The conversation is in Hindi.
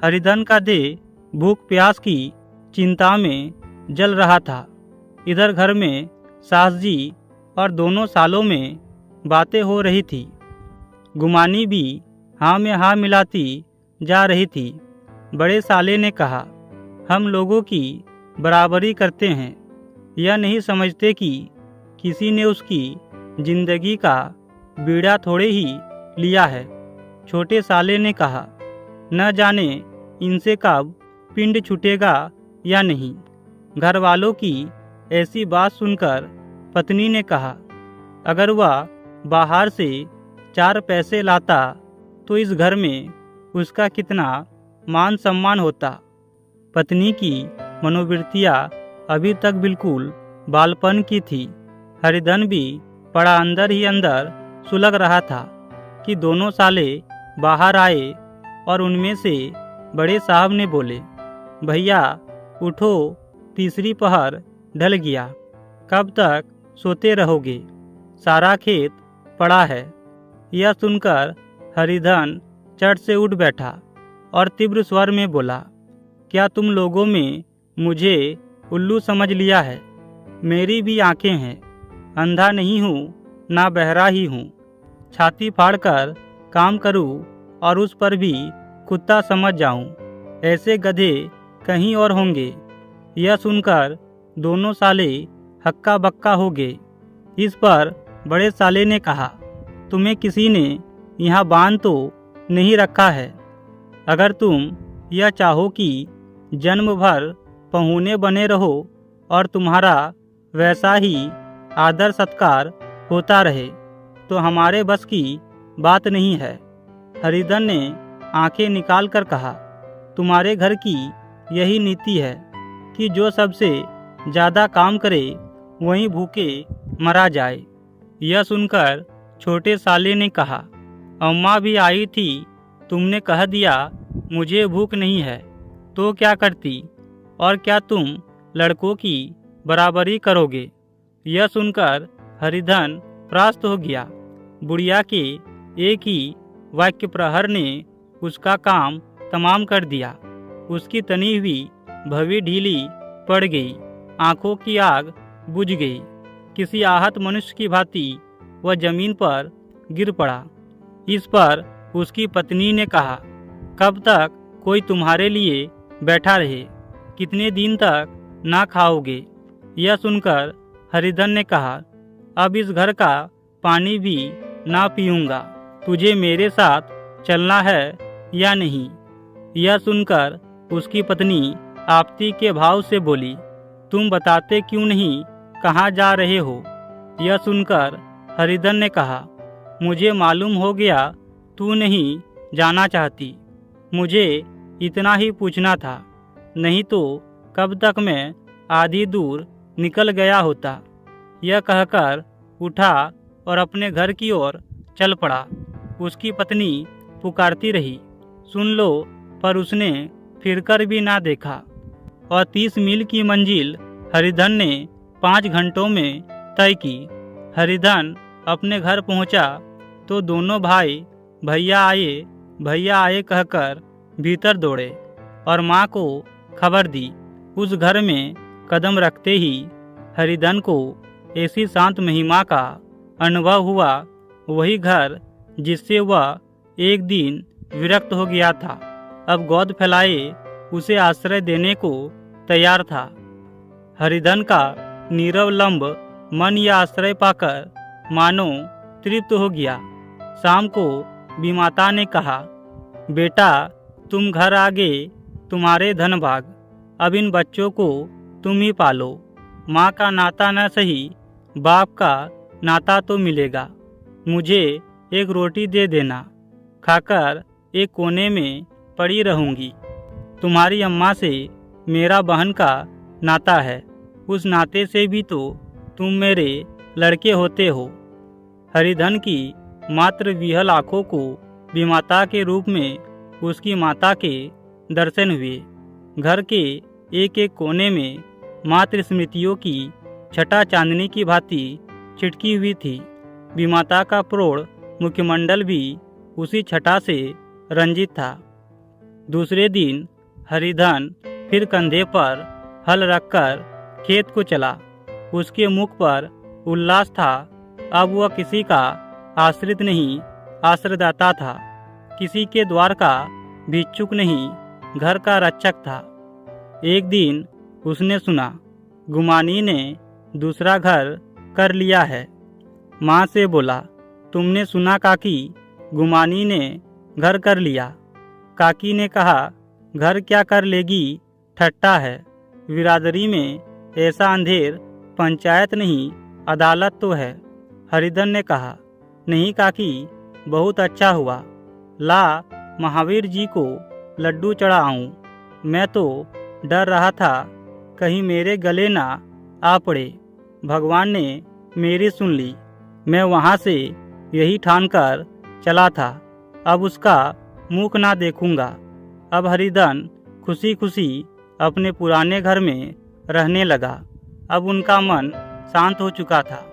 हरिधन का देह भूख प्यास की चिंता में जल रहा था। इधर घर में सास जी और दोनों सालों में बातें हो रही थी। गुमानी भी हाँ में हाँ मिलाती जा रही थी। बड़े साले ने कहा, हम लोगों की बराबरी करते हैं, यह नहीं समझते कि किसी ने उसकी जिंदगी का बीड़ा थोड़े ही लिया है। छोटे साले ने कहा, न जाने इनसे कब पिंड छूटेगा या नहीं। घर वालों की ऐसी बात सुनकर पत्नी ने कहा, अगर वह बाहर से 4 पैसे लाता तो इस घर में उसका कितना मान सम्मान होता। पत्नी की मनोवृत्तियाँ अभी तक बिल्कुल बालपन की थी। हरिधन भी पड़ा अंदर ही अंदर सुलग रहा था कि दोनों साले बाहर आए और उनमें से बड़े साहब ने बोले, भैया उठो, तीसरी पहर ढल गया, कब तक सोते रहोगे, सारा खेत पड़ा है। यह सुनकर हरिधन चट से उठ बैठा और तीव्र स्वर में बोला, क्या तुम लोगों में मुझे उल्लू समझ लिया है? मेरी भी आंखें हैं, अंधा नहीं हूँ ना बहरा ही हूँ। छाती फाड़कर काम करूँ और उस पर भी कुत्ता समझ जाऊँ, ऐसे गधे कहीं और होंगे। यह सुनकर दोनों साले हक्का बक्का हो गए। इस पर बड़े साले ने कहा, तुम्हें किसी ने यहाँ बांध तो नहीं रखा है? अगर तुम यह चाहो कि जन्म भर पहुने बने रहो और तुम्हारा वैसा ही आदर सत्कार होता रहे तो हमारे बस की बात नहीं है। हरिधन ने आंखें निकाल कर कहा, तुम्हारे घर की यही नीति है कि जो सबसे ज़्यादा काम करे वहीं भूखे मरा जाए। यह सुनकर छोटे साले ने कहा, अम्मा भी आई थी, तुमने कह दिया मुझे भूख नहीं है तो क्या करती, और क्या तुम लड़कों की बराबरी करोगे? यह सुनकर हरिधन त्रस्त हो गया। बुढ़िया के एक ही वाक्य प्रहर ने उसका काम तमाम कर दिया। उसकी तनी हुई भवी ढीली पड़ गई, आंखों की आग बुझ गई। किसी आहत मनुष्य की भांति वह जमीन पर गिर पड़ा। इस पर उसकी पत्नी ने कहा, कब तक कोई तुम्हारे लिए बैठा रहे, कितने दिन तक ना खाओगे? यह सुनकर हरिधन ने कहा, अब इस घर का पानी भी ना पीऊंगा, तुझे मेरे साथ चलना है या नहीं? यह सुनकर उसकी पत्नी आपत्ति के भाव से बोली, तुम बताते क्यों नहीं कहाँ जा रहे हो? यह सुनकर हरिधन ने कहा, मुझे मालूम हो गया तू नहीं जाना चाहती, मुझे इतना ही पूछना था, नहीं तो कब तक मैं आधी दूर निकल गया होता। यह कहकर उठा और अपने घर की ओर चल पड़ा। उसकी पत्नी पुकारती रही, सुन लो, पर उसने फिरकर भी ना देखा और 30 मील की मंजिल हरिधन ने 5 घंटों में तय की। हरिधन अपने घर पहुंचा तो दोनों भाई भैया आए कहकर भीतर दौड़े और माँ को खबर दी। उस घर में कदम रखते ही हरिधन को ऐसी शांत महिमा का अनुभव हुआ, वही घर जिससे वह एक दिन विरक्त हो गया था, अब गोद फैलाए उसे आश्रय देने को तैयार था। हरिधन का नीरव लंब मन यह आश्रय पाकर मानो तृप्त हो गया। शाम को बीमाता ने कहा, बेटा तुम घर आ गए, तुम्हारे धन भाग, अब इन बच्चों को तुम ही पालो। माँ का नाता न सही, बाप का नाता तो मिलेगा। मुझे एक रोटी दे देना, खाकर एक कोने में पड़ी रहूंगी। तुम्हारी अम्मा से मेरा बहन का नाता है, उस नाते से भी तो तुम मेरे लड़के होते हो। हरिधन की मात्र विहल आँखों को विमाता के रूप में उसकी माता के दर्शन हुए। घर के एक एक कोने में मात्र स्मृतियों की छटा चांदनी की भांति छिटकी हुई थी। विमाता का प्रौढ़ मुखमंडल भी उसी छटा से रंजित था। दूसरे दिन हरिधन फिर कंधे पर हल रखकर खेत को चला। उसके मुख पर उल्लास था। अब वह किसी का आश्रित नहीं, आश्रयदाता था। किसी के द्वार का भिक्षुक नहीं, घर का रक्षक था। एक दिन उसने सुना, गुमानी ने दूसरा घर कर लिया है। माँ से बोला, तुमने सुना काकी, गुमानी ने घर कर लिया। काकी ने कहा, घर क्या कर लेगी, ठट्टा है। बिरादरी में ऐसा अंधेर पंचायत नहीं, अदालत तो है। हरिधन ने कहा, नहीं काकी, बहुत अच्छा हुआ। ला महावीर जी को लड्डू चढ़ा आऊं। मैं तो डर रहा था कहीं मेरे गले ना आ पड़े। भगवान ने मेरी सुन ली। मैं वहां से यही ठानकर चला था, अब उसका मुख ना देखूंगा। अब हरिधन खुशी खुशी अपने पुराने घर में रहने लगा। अब उनका मन शांत हो चुका था।